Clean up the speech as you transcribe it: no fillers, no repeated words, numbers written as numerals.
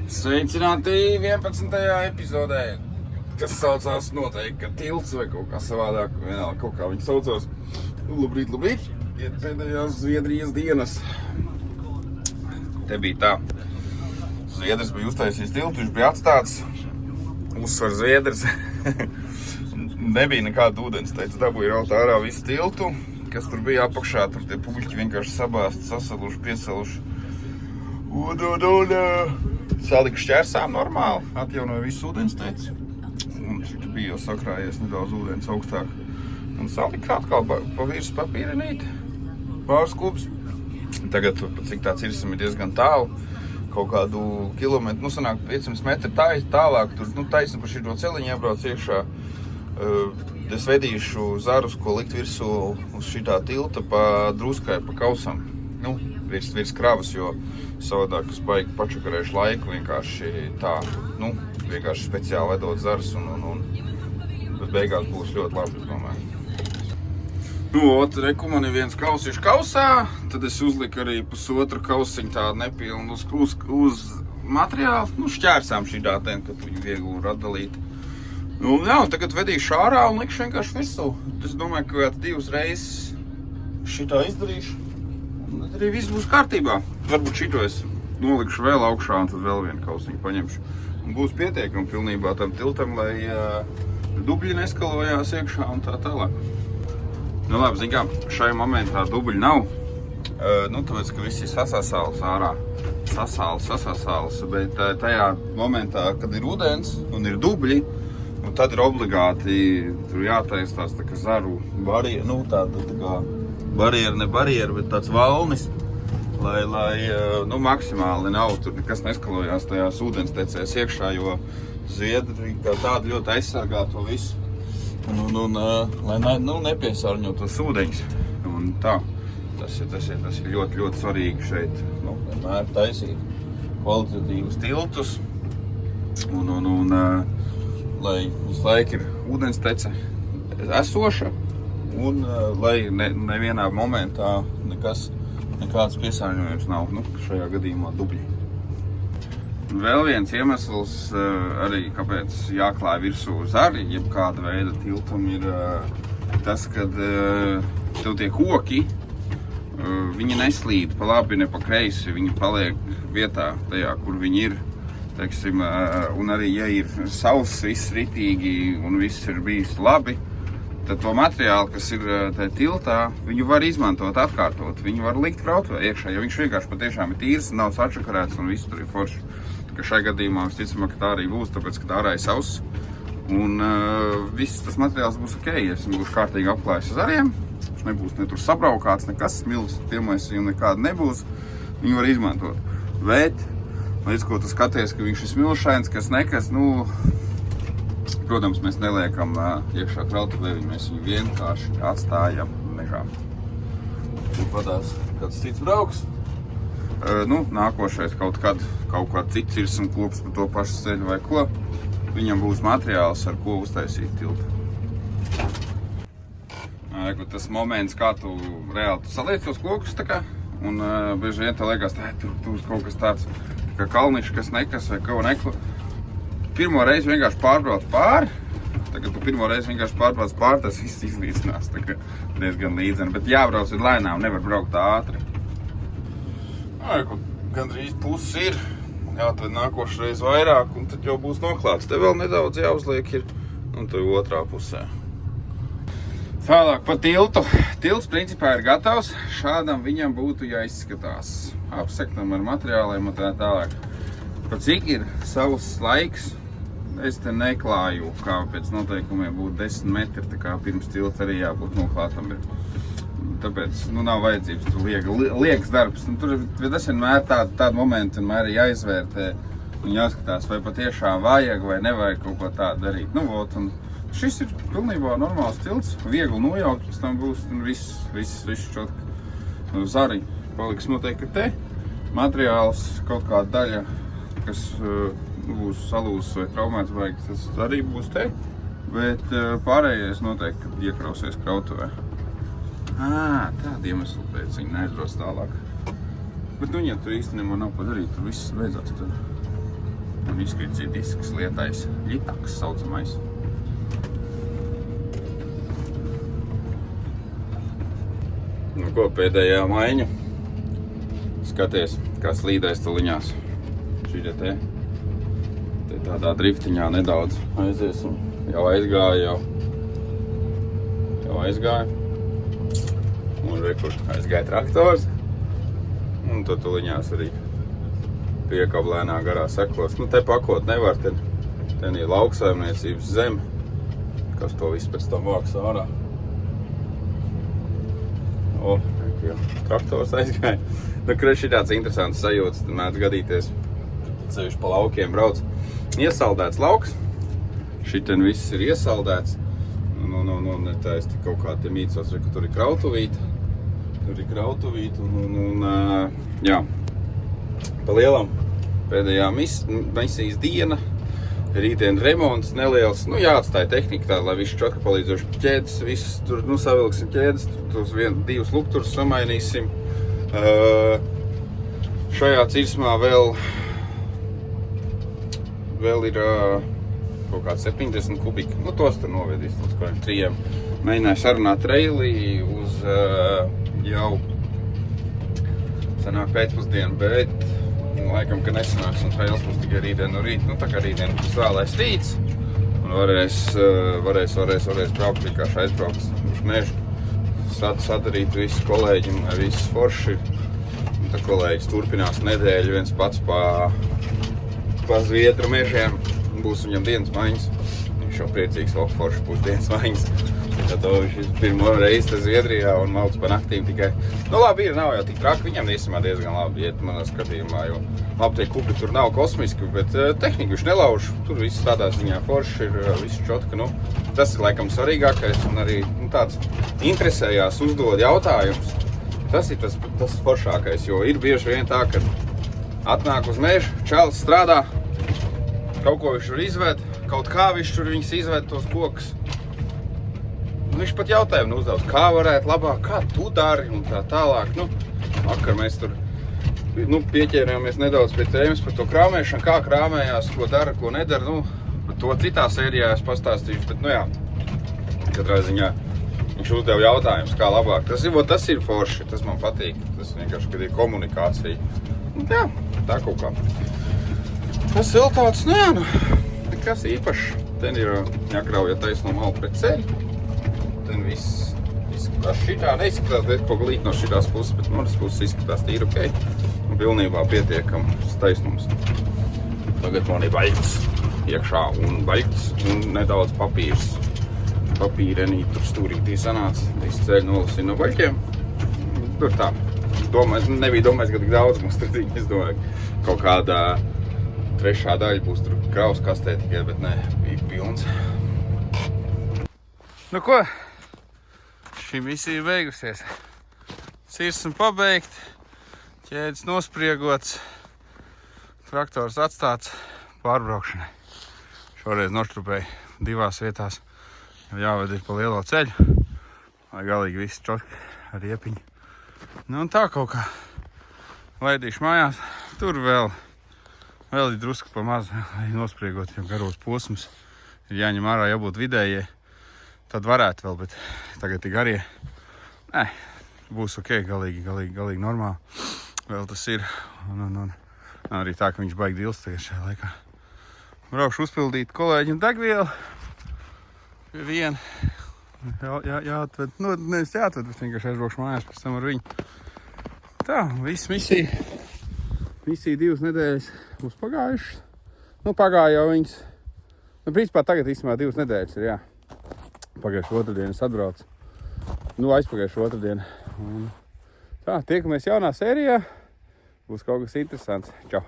Sveicināti 11. epizodē, kas saucās noteikti, ka tilts vai kaut kā savādāk, vienalga kaut kā viņi saucās. Labrīt, labrīt, ir pēdējās Zviedrijas dienas. Te bija tā, Zviedrs bija uztaisījis tiltu, viņš bija atstāts, uzsver Zviedrs. Nebija nekāda ūdens, teica, dabūja raut ārā visu tiltu, kas tur bija apakšā, tur tie puļķi vienkārši sabāsti, sasaluši, piesaluši. Un salika šķērsām normāli, atjaunoja visu ūdens, teica. Un šeit bija jau sakrājies nedaudz ūdens augstāk. Un salika atkal pa virsmu papīrinīt, pāris kubs. Tagad, cik tā cirsam ir diezgan tālu, kaut kādu kilometru, sanāk 500 metri tālāk, tur taisni pa šito celiņu jābrauc iekšā. Es vedīšu zarus, ko likt virsū uz šitā tilta pa druskai, pa kausam. Virs kravas, jo savādāk es baigi pačakarēšu laiku vienkārši tā, vienkārši speciāli vedot zarus bet beigās būs ļoti labi, es domāju. Reku man ir viens kausiņš kausā, tad es uzliku arī pusotru kausiņu tādu nepilnu uz materiālu, šķērsām šitā ten, kad viņu viegli var atdalīt. Un tagad vedīšu ārā un likšu vienkārši virsū. Es domāju, ka kāds 2 reizes šitā izdarīšu. Un arī viss būs kārtībā. Varbūt šito es nolikšu vēl augšā un tad vēl vienu kausiņu paņemšu. Un būs pietiekami pilnībā tam tiltam, lai dubļi neskalojās iekšā un tā tālāk. Labi, zin kā, šai momentā dubļi nav. Tāpēc, ka viss ir sasāsāls ārā. Sasāsāls, bet tajā momentā, kad ir ūdens un ir dubļi, tad ir obligāti tur jātaistās tā kā zaru barieru, tāda tā kā barieru, ne barieru, bet tāds valnis, lai maksimāli nav tur nekas neskalojās tajās ūdenstecēs iekšā, jo Zviedri kā tādi ļoti aizsargā to visu, lai nepiesārņo tos ūdeņus. Un tā, tas ir ļoti, ļoti svarīgi šeit, vienmēr taisīt kvalitatīvus tiltus, lai visu laiku ir ūdenstece esoša, un lai nevienā momentā nekāds piesārņojums nav, šajā gadījumā dubļi. Vēl viens iemesls arī, kāpēc jāklāj virsū zari, jeb kāda veida tiltam, ir tas, kad tev tie koki, viņi neslīd pa labi, ne pa kreisi, viņi paliek vietā tajā, kur viņi ir. Teiksim, un arī, ja ir sauss, viss ritīgi un viss ir bijis labi, tad to materiālu, kas ir tajā tiltā, viņu var izmantot, atkārtot. Viņu var likt krautuvē iekšā, jo viņš vienkārši patiešām ir tīrs, nav sačakarēts un viss tur ir forši. Tā kā šai gadījumā visticamāk, ka tā arī būs, tāpēc, ka tā ārā ir sauss. Un viss tas materiāls būs ok, ja es būšu kārtīgi apklājis ar zariem. Viņš nebūs ne tur sabraukāts, nekas smilts, piemaisījumi nekāda nebūs. Viņu var izmantot. Bet līdz ko tu skaties, ka viņš ir smilšains, nekas, protams, mēs neliekam iekšā krautuvē, mēs viņu vienkārši atstājam mežā. Tur vadās kāds cits brauks. Nākošais kaut kāds cits cirsuma koks pa to pašu ceļu vai ko. Viņam būs materiāls, ar ko uztaisīt tiltu. Tas moments, kā tu reāli saliec tos kokus, un bieži vien tev liekas, tur kaut kas tāds, kā kalnišs, kas nekas vai kaut neko. Pirmo reizi vienkārši pārbrauc pāri. Tagad tu pirmo reizi vienkārši pārbrauc pāri, tas viss izlīdzinās. Diezgan līdzeni, bet jābrauc ir lēnām, nevar braukt ātri. Gandrīz pusi ir. Jāatved nākošreiz vairāk, un tad jau būs noklāts. Te vēl nedaudz jāuzliek ir, un te otrā pusē. Tālāk pa tiltu. Tilts principā ir gatavs. Šādam viņam būtu jāizskatās. Apsektam ar materiāliem un tā tālāk. Pa cik ir savs laiks, es te neklāju, kā pēc noteikumiem būtu 10 metri, tā kā pirms tilta arī jābūt noklātam. Tāpēc, nav vajadzības, tur liekas darbs. Tur tas vienmēr tādi momenti vienmēr ir jāizvērtē un jāskatās, vai patiešām vajag vai nevajag kaut ko tādu darīt. Un šis ir pilnībā normāls tilts, viegli nojaukt, pēc tam būs viss čotki. Zari paliks noteikti te, materiāls, kaut kāda daļa, kas būs salūzis vai traumēts vajag, tas arī būs te, bet pārējais noteikti, kad iekrausies krautuvē. Tāda iemesla pēc viņa neaizbrauc tālāk. Bet, ja tur īstenībā nav padarīt, tur viss beidzās. Un izkrits ir disks lietais ļitaks saucamais. Nu ko, pēdējā maiņa. Skaties, kā slīdais tuliņās. Šitie te tādā driftiņā nedaudz aiziesim. Jau aizgāja. Un rekur aizgāja traktors. Un to tuliņās arī piekablēnā garā sekos. Nu, te pakot nevar, ten ir lauksaimniecības zeme, kas to visu pēc tam vāks ārā. O, jau traktors aizgāja. Nu, kreši ir tāds interesants sajūts, tad mēdz gadīties. Sevišķi pa laukiem brauc. Iesaldēts lauks. Šiten viss ir iesaldēts. Tā es kaut kā te mīcos, ka tur ir krautuvīte. Jā. Pa lielam pēdējā misijas diena. Rītdien remonts neliels. Nu, jāatstāja tehnika tā, lai viss čotka palīdzoši ķēdes. Viss tur, savilksim ķēdes. Tos divus lukturus samainīsim. Šajā cirsmā vēl ir kaut kāds 70 kubiki. Nu, tos tur novedīs līdz kādiem 3. Mēģināju sarunāt treilī uz jau sanāk pēcpusdienu, bet laikam, ka nesanāks un treils būs tikai rītdien no rīta. Nu, tā kā rītdien būs vēlais rīts un varēs braukt, vienkārši aizbraukt uz mežu, sadarīt visu kolēģim, viss forši. Un tā kolēģis turpinās nedēļu viens pats pa Zviedru mežiem. Būs viņam dienas maiņas. Viņš jau priecīgs, vēl forši būs dienas maiņas. Tad viņš ir pirmo reizi Zviedrijā un malc pa naktīm tikai. Nu labi, nav jau tik traki, viņam īstenībā diezgan labi iet manā skatījumā, jo labi tie kupļi tur nav kosmiski, bet tehnika viņš nelauž. Tur viss tādā ziņā forši ir, viss čotka. Nu, tas ir laikam svarīgākais un arī tāds interesējās uzdod jautājums. Tas ir tas foršākais, jo ir bieži vien tā, ka atnāk uz mežu, čalis strādā, kaut ko viņš tur izved, kaut kā viņš tur viņus izved tos kokus. Viņš pat jautājumu uzdev, kā varētu labāk, kā tu dari un tā tālāk. Nu, vakar mēs tur pieķērāmies nedaudz pie tēmas par to krāmēšanu, kā krāmējās, ko dara, ko nedara. Nu, to citā sērijā es pastāstīšu, bet nu jā, katrā ziņā viņš uzdev jautājumus, kā labāk. Tas ir forši, tas man patīk. Tas vienkārši, kad ir komunikācija. Jā, tā kaut kā. Tas vēl tāds, nekas īpašs. Ten ir jākrauja taisno malu pret ceļu. Ten viss izskatās šitā, neizskatās ko glīt no šitās puses, bet no otras puses izskatās tīri ok. Un pilnībā pietiekams taisnums. Tagad man ir baigts iekšā un baigts un nedaudz papīrs. Papīrenī tur stūrītī sanāca. Visu ceļu nolasīju no baļķiem. Tur tā. Nebija domājis, ka tik daudz mums tur tīk. Es domāju, kaut kādā trešā daļa būs tur kraus kastē tikai, bet ne, bija pilns. Nu ko, šī misija ir beigusies. Cirsma pabeigt, ķēdes nospriegots, traktors atstāts pārbraukšanai. Šoreiz noštrupēju 2 vietās, jo jāved ir pa lielo ceļu, lai galīgi visi čotki ar riepiņu. Nu un tā kaut kā laidīšu mājās. Tur vēl ir drusku pa maz, lai nospriegot, jo garos posmus ir jāņem ārā, jābūt vidējie. Tad varētu vēl, bet tagad ir garie. Nē, būs ok, galīgi normāli. Vēl tas ir. Un arī tā, ka viņš baigi dils tagad šajā laikā. Braukšu uzpildīt kolēģim degvielu. Pie viena. Jāatved. Nu, nevis jāatved, bet vienkārši aizbraukšu mājās pēc tam ar viņu. Tā, viss misija. Misija 2 nedēļas būs pagājušas. Nu, pagāja jau viņas. Nu, principā tagad īstenībā 2 nedēļas ir, jā. Pagājušu otrdienu es atbraucu. Nu, aizpagājušu otrdienu. Un tā, tiekamies jaunā sērijā. Būs kaut kas interesants. Čau!